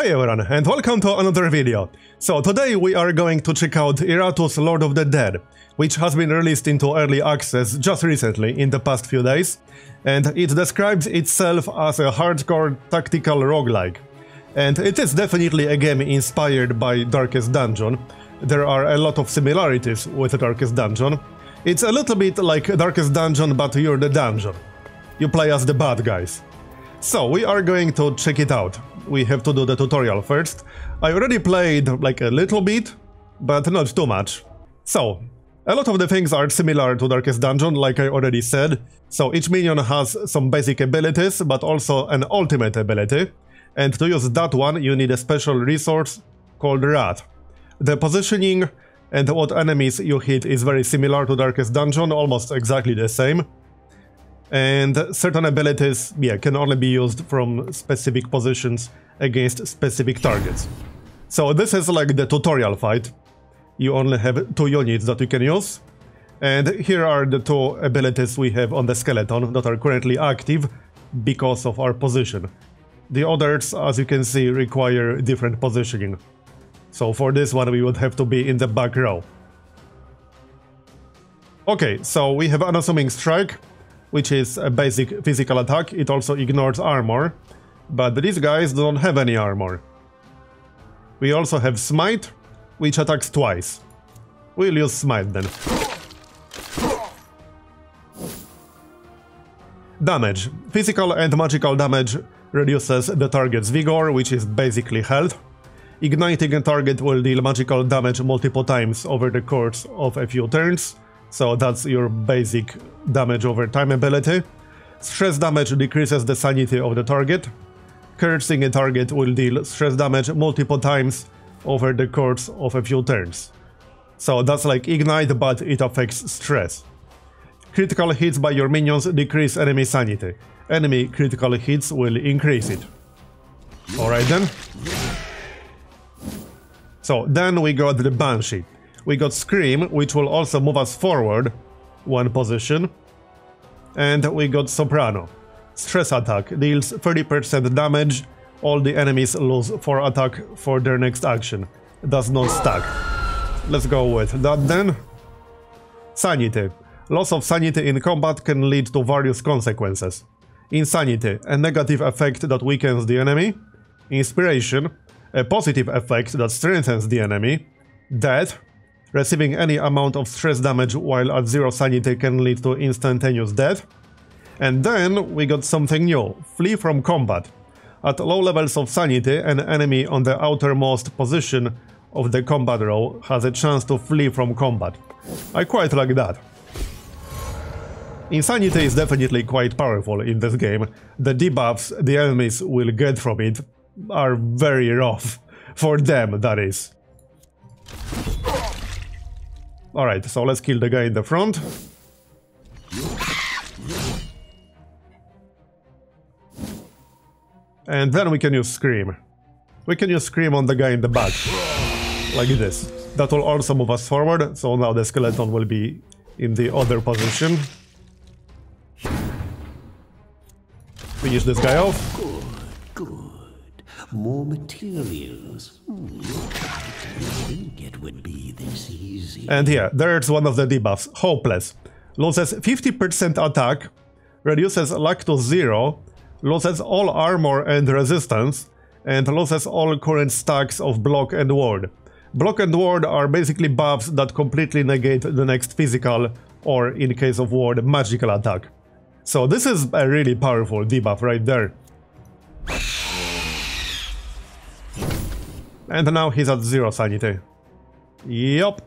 Hey everyone, and welcome to another video. So today we are going to check out Iratus Lord of the Dead, which has been released into early access just recently in the past few days, and it describes itself as a hardcore tactical roguelike. And it is definitely a game inspired by Darkest Dungeon. There are a lot of similarities with Darkest Dungeon. It's a little bit like Darkest Dungeon, but you're the dungeon. You play as the bad guys. So we are going to check it out. We have to do the tutorial first. I already played like a little bit, but not too much. So, a lot of the things are similar to Darkest Dungeon, like I already said. So each minion has some basic abilities, but also an ultimate ability. And to use that one, you need a special resource called Rat. The positioning and what enemies you hit is very similar to Darkest Dungeon, almost exactly the same. And certain abilities, can only be used from specific positions against specific targets. So this is like the tutorial fight. You only have 2 units that you can use. And here are the 2 abilities we have on the skeleton that are currently active because of our position. The others, as you can see, require different positioning. So for this one we would have to be in the back row. Okay, so we have Unassuming Strike, which is a basic physical attack. It also ignores armor, but these guys don't have any armor. We also have Smite, which attacks twice. We'll use Smite then. Damage. Physical and magical damage reduces the target's vigor, which is basically health. Igniting a target will deal magical damage multiple times over the course of a few turns. So that's your basic damage over time ability. Stress damage decreases the sanity of the target. Cursing a target will deal stress damage multiple times over the course of a few turns. So that's like Ignite, but it affects stress. Critical hits by your minions decrease enemy sanity. Enemy critical hits will increase it. Alright then. So then we got the Banshee. We got Scream, which will also move us forward 1 position. And we got Soprano. Stress attack deals 30% damage. All the enemies lose 4 attack for their next action. Does not stack. Let's go with that then. Sanity. Loss of sanity in combat can lead to various consequences. Insanity, a negative effect that weakens the enemy. Inspiration, a positive effect that strengthens the enemy. Death. Receiving any amount of stress damage while at 0 sanity can lead to instantaneous death. And then we got something new, Flee from combat. At low levels of sanity, an enemy on the outermost position of the combat row has a chance to flee from combat. I quite like that. Insanity is definitely quite powerful in this game. The debuffs the enemies will get from it are very rough. For them, that is. Alright, so let's kill the guy in the front. And then we can use Scream. We can use Scream on the guy in the back. Like this. That will also move us forward, so now the skeleton will be in the other position. Finish this guy off. Good. More materials. I didn't think it would be this easy. And yeah, there's one of the debuffs, Hopeless. Loses 50% attack, reduces luck to 0, loses all armor and resistance, and loses all current stacks of block and ward. Block and ward are basically buffs that completely negate the next physical, or in case of ward, magical attack. So this is a really powerful debuff right there. And now he's at 0 sanity. Yup.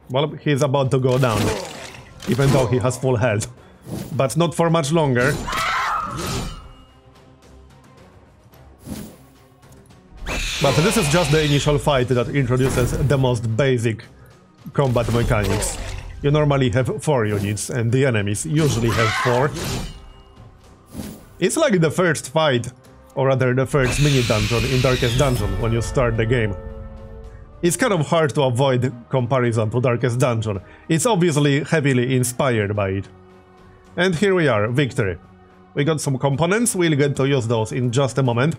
Well, he's about to go down. Even though he has full health. But not for much longer. But this is just the initial fight that introduces the most basic combat mechanics. You normally have 4 units, and the enemies usually have 4. It's like the first fight, or rather the first mini-dungeon in Darkest Dungeon when you start the game. It's kind of hard to avoid comparison to Darkest Dungeon. It's obviously heavily inspired by it. And here we are, victory. We got some components, we'll get to use those in just a moment.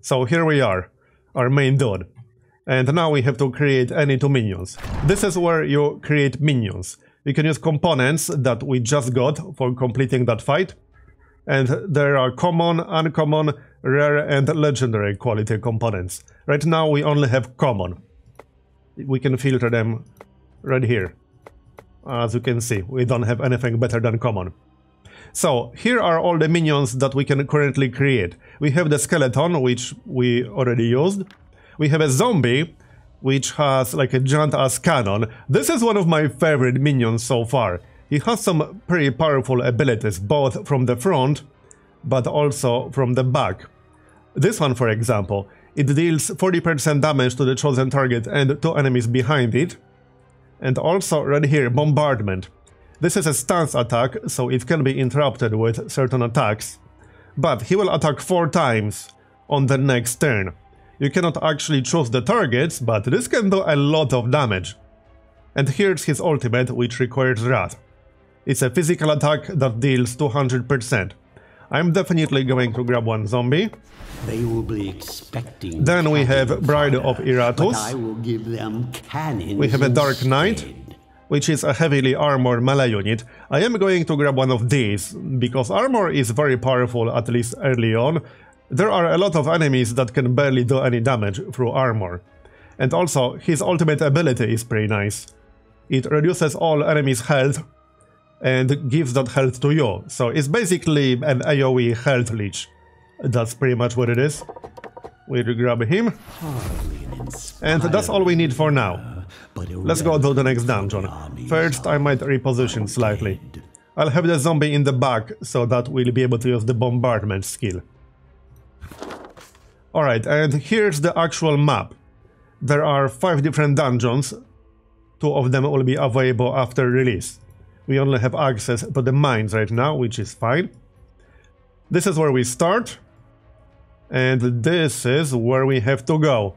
So here we are, our main dude. And now we have to create any two minions. This is where you create minions. You can use components that we just got for completing that fight. And there are common, uncommon, rare and legendary quality components. Right now we only have common. We can filter them right here. As you can see, we don't have anything better than common. So here are all the minions that we can currently create. We have the skeleton, which we already used. We have a zombie, which has like a giant ass cannon. This is one of my favorite minions so far. He has some pretty powerful abilities, both from the front, but also from the back. This one, for example, it deals 40% damage to the chosen target and two enemies behind it. And also right here, bombardment. This is a stance attack, so it can be interrupted with certain attacks. But he will attack 4 times on the next turn. You cannot actually choose the targets, but this can do a lot of damage. And here's his ultimate, which requires Wrath. It's a physical attack that deals 200%. I'm definitely going to grab one zombie. They will be expecting. Then we have Bride of Iratus. I will give them cannons. We have a Dark Knight, instead. which is a heavily armored melee unit. I am going to grab one of these, because armor is very powerful, at least early on. There are a lot of enemies that can barely do any damage through armor. And also, his ultimate ability is pretty nice. It reduces all enemies' health and gives that health to you. So it's basically an AoE health leech. That's pretty much what it is. We'll grab him. And that's all we need for now. Let's go to the next dungeon. First, I might reposition slightly. I'll have the zombie in the back, so that we'll be able to use the bombardment skill. Alright, and here's the actual map. There are 5 different dungeons. 2 of them will be available after release. We only have access to the mines right now, which is fine. This is where we start. And this is where we have to go.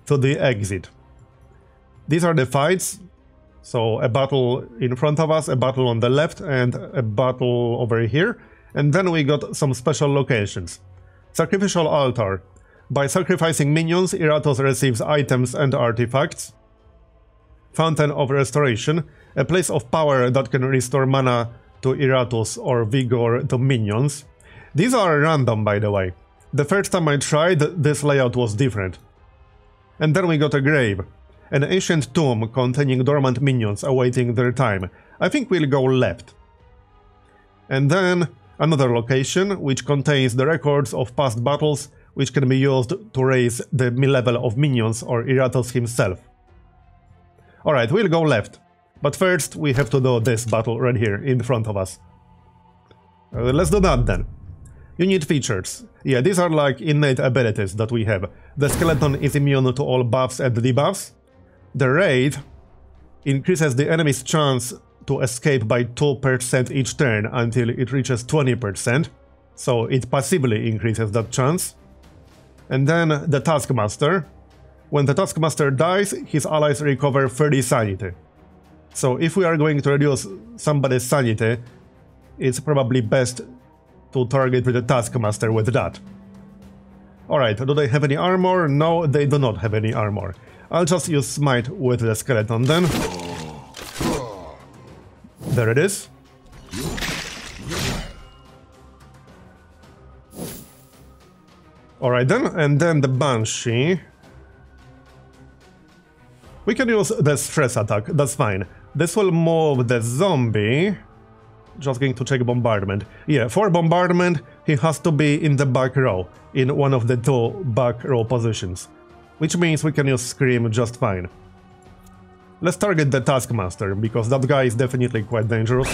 To the exit. These are the fights. So a battle in front of us, a battle on the left, and a battle over here. And then we got some special locations. Sacrificial Altar. By sacrificing minions, Iratus receives items and artifacts. Fountain of Restoration. A place of power that can restore mana to Iratus or vigor to minions. These are random, by the way. The first time I tried, this layout was different. And then we got a grave. An ancient tomb containing dormant minions awaiting their time. I think we'll go left. And then another location, which contains the records of past battles, which can be used to raise the level of minions or Iratus himself. Alright, we'll go left. But first, we have to do this battle right here, in front of us. Let's do that then. Unit features. Yeah, these are like innate abilities that we have. The skeleton is immune to all buffs and debuffs. The raid increases the enemy's chance to escape by 2% each turn until it reaches 20%. So it passively increases that chance. And then the Taskmaster. When the Taskmaster dies, his allies recover 30 sanity. So if we are going to reduce somebody's sanity, it's probably best to target the Taskmaster with that. Alright, do they have any armor? No, they do not have any armor. I'll just use Smite with the skeleton then. There it is. Alright then, and then the Banshee. We can use the stress attack, that's fine. This will move the zombie. Just going to check bombardment. Yeah, for bombardment, he has to be in the back row, in one of the 2 back row positions. Which means we can use Scream just fine. Let's target the Taskmaster, because that guy is definitely quite dangerous.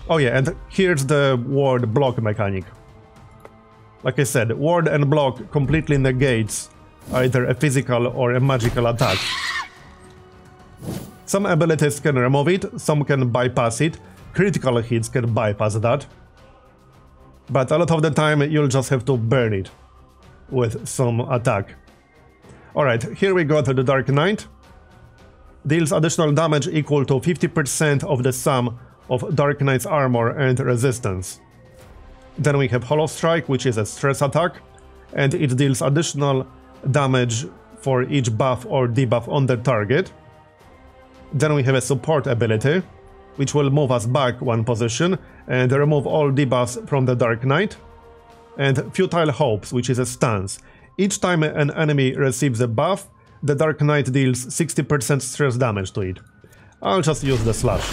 Oh yeah, and here's the ward block mechanic. Like I said, ward and block completely negates either a physical or a magical attack. Some abilities can remove it, some can bypass it, critical hits can bypass that. But a lot of the time you'll just have to burn it with some attack. Alright, here we go to the Dark Knight. Deals additional damage equal to 50% of the sum of Dark Knight's armor and resistance. Then we have Hollow Strike, which is a stress attack. and it deals additional damage for each buff or debuff on the target. Then we have a support ability, which will move us back one position and remove all debuffs from the Dark Knight. And Futile Hopes, which is a stance. Each time an enemy receives a buff, the Dark Knight deals 60% stress damage to it. I'll just use the slash.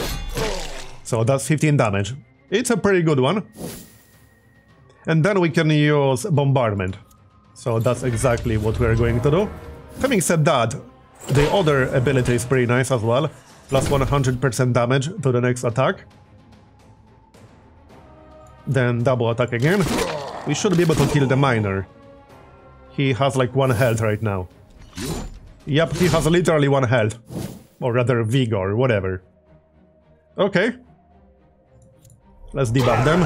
So that's 15 damage. It's a pretty good one. And then we can use Bombardment. So that's exactly what we're going to do. Having said that, the other ability is pretty nice as well. Plus 100% damage to the next attack. Then double attack again. We should be able to kill the miner. He has like 1 health right now. Yep, he has literally 1 health. Or rather vigor, whatever. Okay. Let's debuff them.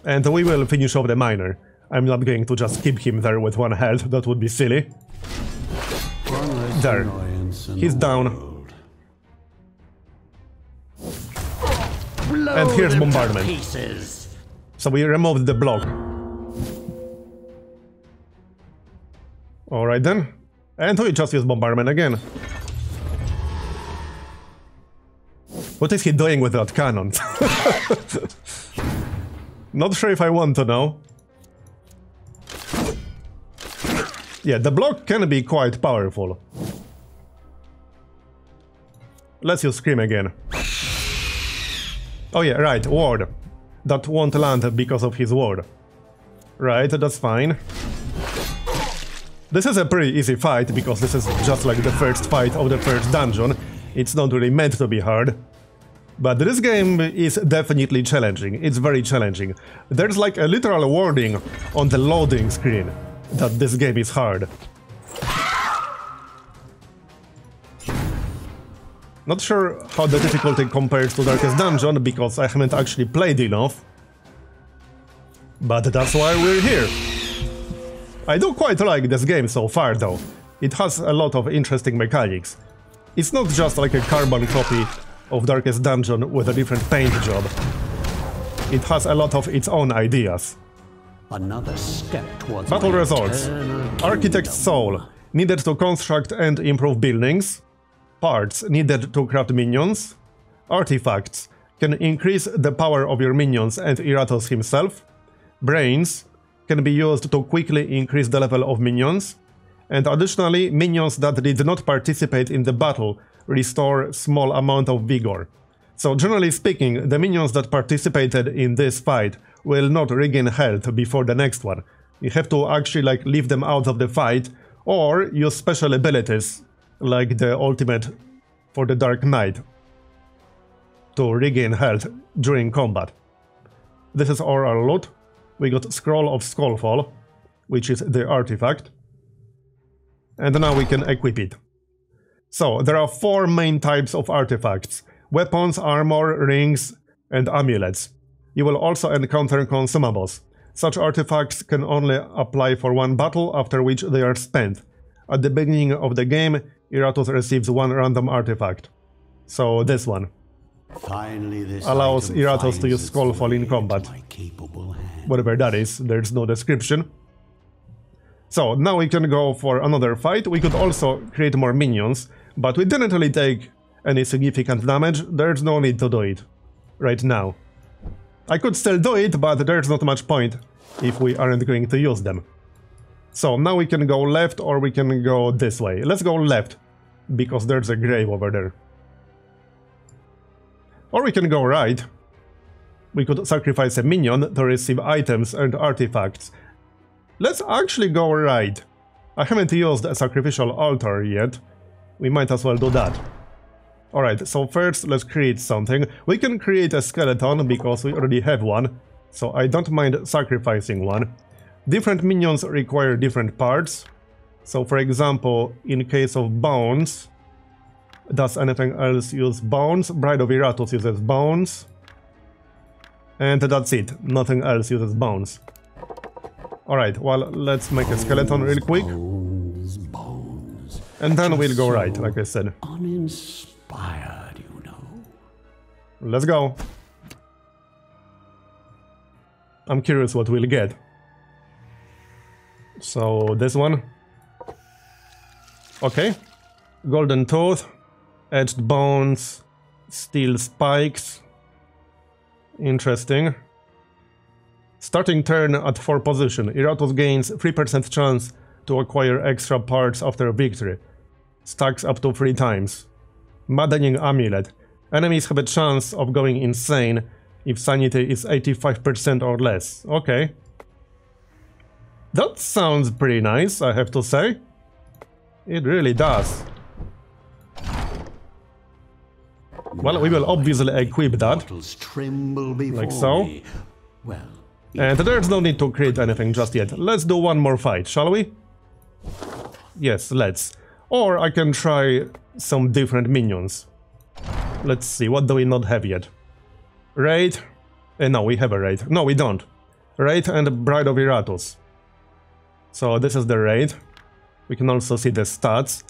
And we will finish off the miner. I'm not going to just keep him there with 1 health, that would be silly. There. He's down. And here's Bombardment. So we removed the block. Alright then. And we just use Bombardment again. What is he doing with that cannon? Not sure if I want to know. Yeah, the block can be quite powerful. Let's use Scream again. Oh yeah, right, ward. That won't land because of his ward. Right, that's fine. This is a pretty easy fight, because this is just like the first fight of the first dungeon. It's not really meant to be hard. But this game is definitely challenging, it's very challenging. There's like a literal warning on the loading screen that this game is hard. Not sure how the difficulty compares to Darkest Dungeon, because I haven't actually played enough. But that's why we're here. I do quite like this game so far though. It has a lot of interesting mechanics. It's not just like a carbon copy of Darkest Dungeon with a different paint job. It has a lot of its own ideas. Another step towards Battle results. Architect's Soul. Needed to construct and improve buildings. Parts needed to craft minions. Artifacts. Can increase the power of your minions and Iratus himself. Brains. Can be used to quickly increase the level of minions. And additionally, minions that did not participate in the battle restore small amount of vigor. So generally speaking, the minions that participated in this fight will not regain health before the next one. You have to actually like leave them out of the fight, or use special abilities like the ultimate for the Dark Knight to regain health during combat. This is all our loot. We got Scroll of Skullfall, which is the artifact. And now we can equip it. So, there are 4 main types of artifacts: weapons, armor, rings, and amulets. You will also encounter consumables. Such artifacts can only apply for 1 battle, after which they are spent. At the beginning of the game, Iratus receives 1 random artifact. So, this one. Finally, this allows Iratus to use Skullfall in combat. Whatever that is, there's no description. So, now we can go for another fight. We could also create more minions, but we didn't really take any significant damage. There's no need to do it right now. I could still do it, but there's not much point if we aren't going to use them. So, now we can go left or we can go this way. Let's go left, because there's a grave over there. Or we can go right. We could sacrifice a minion to receive items and artifacts. Let's actually go right. I haven't used a sacrificial altar yet. We might as well do that. Alright, so first let's create something. We can create a skeleton because we already have one, so I don't mind sacrificing one. Different minions require different parts. So for example, in case of bones, does anything else use bones? Bride of Iratus uses bones. And that's it, nothing else uses bones. Alright, well, let's make a skeleton real quick. Bones. And then we'll go right, like I said. Uninspired, you know. Let's go. I'm curious what we'll get. So, this one. Okay. Golden Tooth, Edged Bones, Steel Spikes. Interesting. Starting turn at 4 position, Iratus gains 3% chance to acquire extra parts after victory. Stacks up to 3 times. Maddening Amulet. Enemies have a chance of going insane if sanity is 85% or less. Okay. That sounds pretty nice, I have to say. It really does. Well, we will obviously equip that. Like so. And there's no need to create anything just yet. Let's do one more fight, shall we? Yes, let's. Or I can try some different minions. Let's see, what do we not have yet? Raid? No, we have a raid. No, we don't. Raid and Bride of Iratus. So this is the raid. We can also see the stats.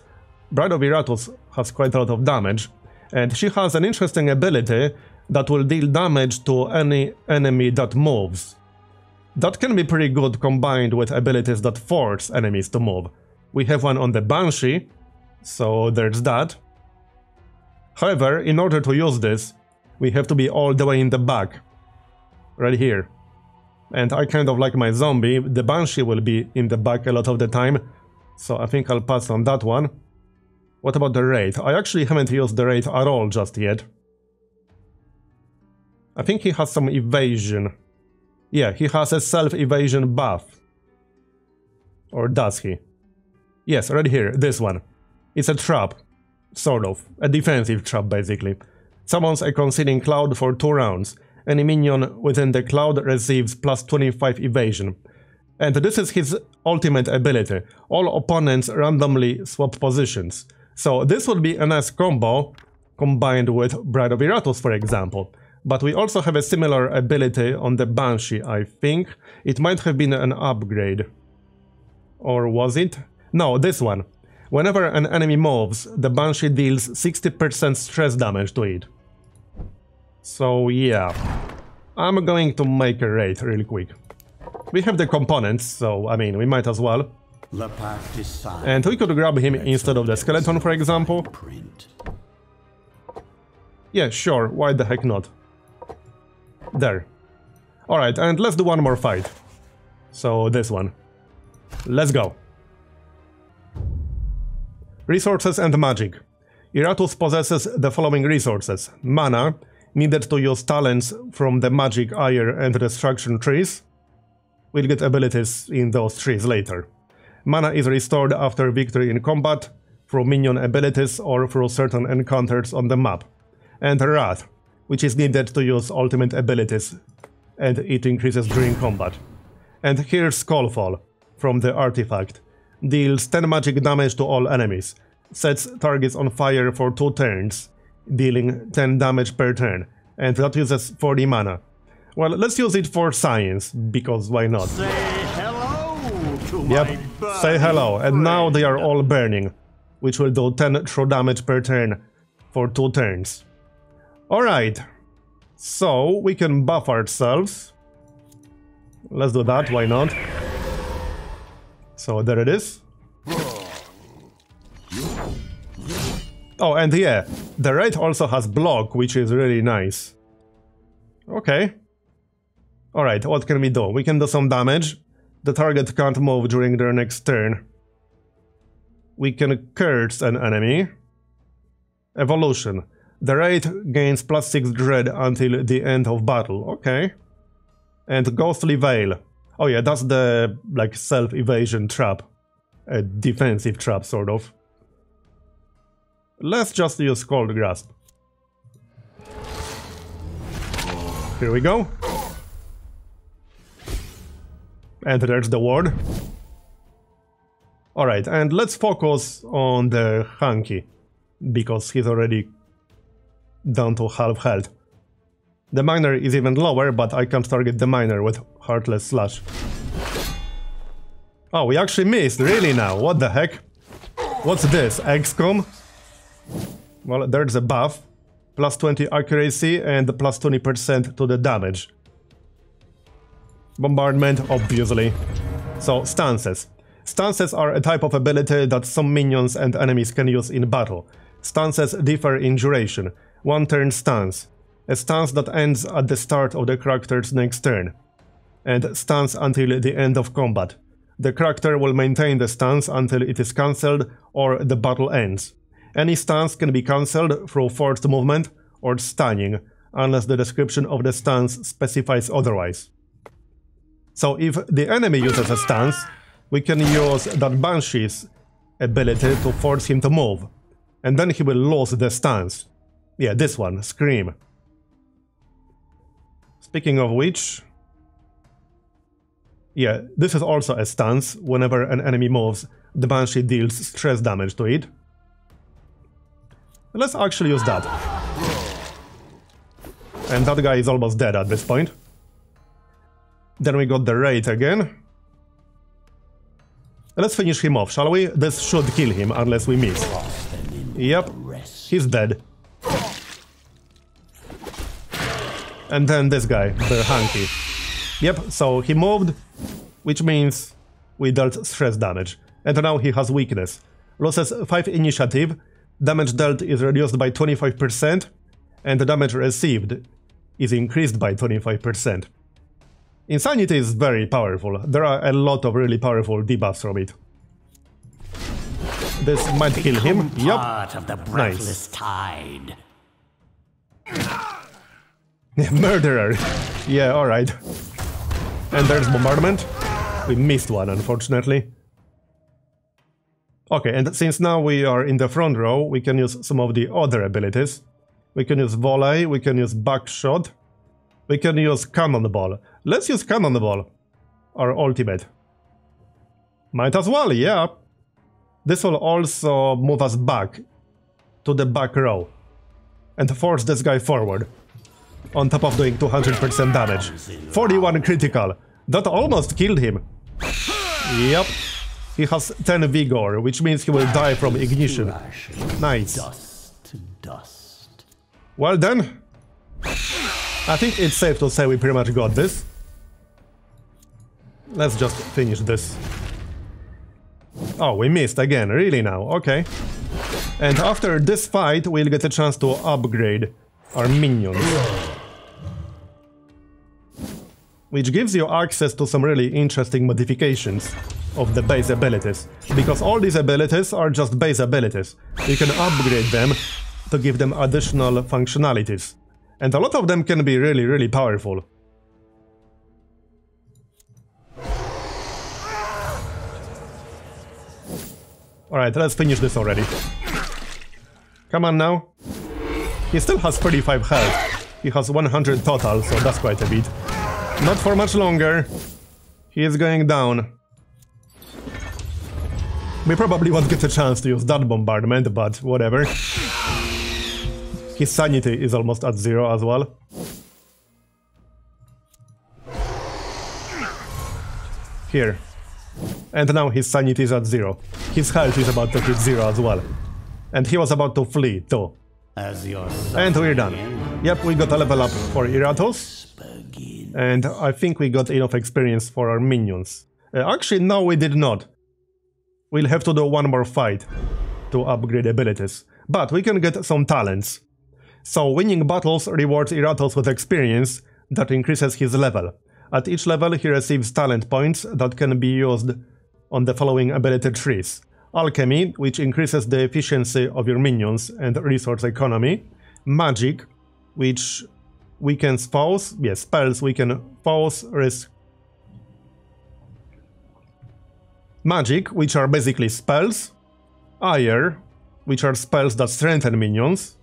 Bride of Iratus has quite a lot of damage. And she has an interesting ability that will deal damage to any enemy that moves. That can be pretty good combined with abilities that force enemies to move. We have one on the Banshee, so there's that. However, in order to use this, we have to be all the way in the back. Right here. And I kind of like my zombie, the Banshee will be in the back a lot of the time, so I think I'll pass on that one. What about the raid? I actually haven't used the raid at all just yet. I think he has some evasion. Yeah, he has a self-evasion buff. Or does he? Yes, right here, this one. It's a trap. Sort of. A defensive trap, basically. Summons a concealing cloud for 2 rounds. Any minion within the cloud receives plus 25 evasion. And this is his ultimate ability. All opponents randomly swap positions. So this would be a nice combo, combined with Bride of Iratus, for example. But we also have a similar ability on the Banshee, I think. It might have been an upgrade. Or was it? No, this one. Whenever an enemy moves, the Banshee deals 60% stress damage to it. So yeah, I'm going to make a raid really quick. We have the components, so I mean, we might as well. And we could grab him instead of the skeleton, for example. Yeah, sure, why the heck not? There. Alright, and let's do one more fight. So, this one. Let's go. Resources and magic. Iratus possesses the following resources. Mana, needed to use talents from the magic, ire and destruction trees. We'll get abilities in those trees later. Mana is restored after victory in combat, through minion abilities or through certain encounters on the map. And Wrath, which is needed to use ultimate abilities, and it increases during combat. And here's Skullfall, from the artifact. Deals 10 magic damage to all enemies. Sets targets on fire for 2 turns, dealing 10 damage per turn. And that uses 40 mana. Well, let's use it for science, because why not? Say hello to yep, say hello. And now they are all burning, which will do 10 true damage per turn for 2 turns. Alright, so we can buff ourselves. Let's do that, why not? So there it is. Oh, and yeah, the raid also has block, which is really nice. Okay. Alright, what can we do? We can do some damage. The target can't move during their next turn. We can curse an enemy. Evolution. The raid gains plus 6 dread until the end of battle. Okay. And Ghostly Veil. Oh yeah, that's the, like, self-evasion trap. A defensive trap, sort of. Let's just use Cold Grasp. Here we go. And there's the ward. Alright, and let's focus on the Hanky, because he's already down to half health. The Miner is even lower, but I can't target the Miner with Heartless Slash. Oh, we actually missed, really now, what the heck? What's this, XCOM? Well, there's a buff, plus 20 accuracy and plus 20% to the damage. Bombardment, obviously. So, stances. Stances are a type of ability that some minions and enemies can use in battle. Stances differ in duration. 1 turn stance. A stance that ends at the start of the character's next turn. And stance until the end of combat. The character will maintain the stance until it is cancelled or the battle ends. Any stance can be cancelled through forced movement or stunning, unless the description of the stance specifies otherwise. So if the enemy uses a stance, we can use that Banshee's ability to force him to move, and then he will lose the stance. Yeah, this one, Scream. Speaking of which... yeah, this is also a stance. Whenever an enemy moves, the Banshee deals stress damage to it. Let's actually use that. And that guy is almost dead at this point. Then we got the Raid again. Let's finish him off, shall we? This should kill him, unless we miss. Yep, he's dead. And then this guy, the Hanky. Yep, so he moved, which means we dealt stress damage. And now he has weakness. Loses 5 initiative, damage dealt is reduced by 25%, and the damage received is increased by 25%. Insanity is very powerful. There are a lot of really powerful debuffs from it. This might kill him. Part of the breathless Nice. tide. Murderer. Yeah, alright. And there's bombardment. We missed one, unfortunately. Okay, and since now we are in the front row, we can use some of the other abilities. We can use volley, we can use backshot, we can use cannonball. Let's use cannonball, our ultimate. Might as well, yeah. This will also move us back to the back row and force this guy forward, on top of doing 200% damage. 41 critical. That almost killed him. Yep. He has 10 vigor, which means he will die from ignition. Nice. Dust to dust. Well then, I think it's safe to say we pretty much got this. Let's just finish this. Oh, we missed again, really now, okay. And after this fight, we'll get a chance to upgrade our minions. Which gives you access to some really interesting modifications of the base abilities. Because all these abilities are just base abilities. You can upgrade them to give them additional functionalities. And a lot of them can be really, really powerful. Alright, let's finish this already. Come on now. He still has 35 health. He has 100 total, so that's quite a bit. Not for much longer. He is going down. We probably won't get a chance to use that bombardment, but whatever. His sanity is almost at 0 as well. Here. And now his sanity is at 0. His health is about to hit 0 as well. And he was about to flee too. And we're done. Yep, we got a level up for Iratus. And I think we got enough experience for our minions. Actually, no, we did not. We'll have to do one more fight to upgrade abilities. But we can get some talents. So winning battles rewards Iratus with experience that increases his level. At each level he receives talent points that can be used on the following ability trees. Alchemy, which increases the efficiency of your minions and resource economy. Magic, which weakens foes. Yes, spells weaken foes, risk. Magic, which are basically spells. Meier, which are spells that strengthen minions,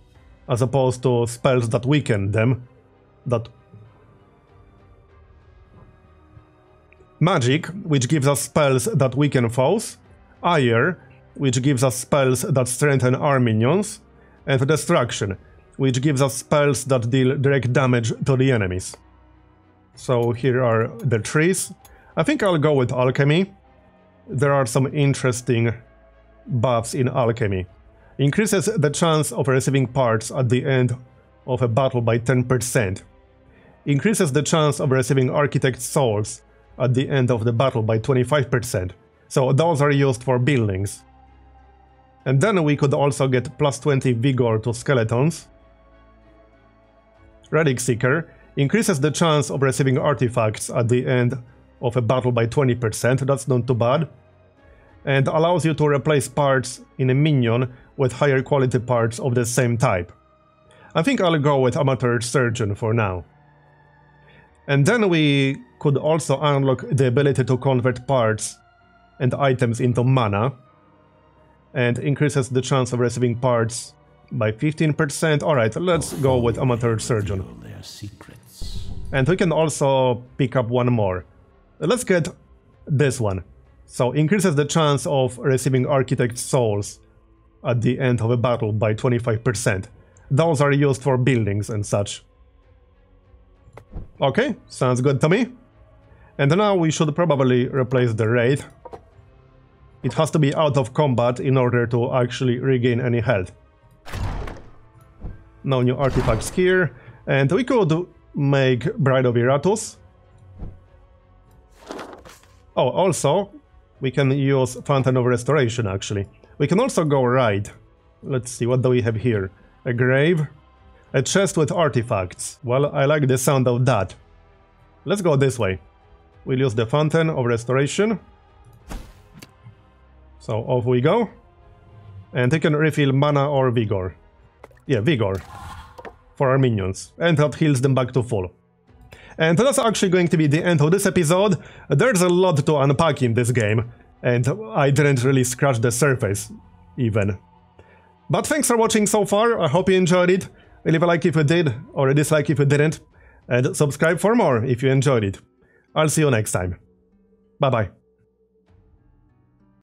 as opposed to spells that weaken them. Magic, which gives us spells that weaken foes. Meier, which gives us spells that strengthen our minions. And Destruction, which gives us spells that deal direct damage to the enemies. So here are the trees. I think I'll go with Alchemy. There are some interesting buffs in Alchemy. Increases the chance of receiving parts at the end of a battle by 10%. increases the chance of receiving Architect's Souls at the end of the battle by 25%. So those are used for buildings. And then we could also get plus 20 Vigor to Skeletons. Relic Seeker increases the chance of receiving artifacts at the end of a battle by 20%, that's not too bad. And allows you to replace parts in a minion with higher quality parts of the same type. I think I'll go with Amateur Surgeon for now. And then we could also unlock the ability to convert parts and items into mana. And increases the chance of receiving parts by 15%. Alright, let's go with Amateur Surgeon. And we can also pick up one more. Let's get this one. So increases the chance of receiving Architect's Souls at the end of a battle by 25%. Those are used for buildings and such. Okay, sounds good to me. And now we should probably replace the Wraith. It has to be out of combat in order to actually regain any health. No new artifacts here. And we could make Bride of Iratus. Oh, also, we can use Fountain of Restoration, actually. We can also go right. Let's see, what do we have here? A grave. A chest with artifacts. Well, I like the sound of that. Let's go this way. We'll use the Fountain of Restoration. So off we go. And we can refill mana or Vigor. Yeah, Vigor. For our minions. And that heals them back to full. And that's actually going to be the end of this episode. There's a lot to unpack in this game, and I didn't really scratch the surface, even. But thanks for watching so far, I hope you enjoyed it. Leave a like if you did, or a dislike if you didn't, and subscribe for more if you enjoyed it. I'll see you next time. Bye bye.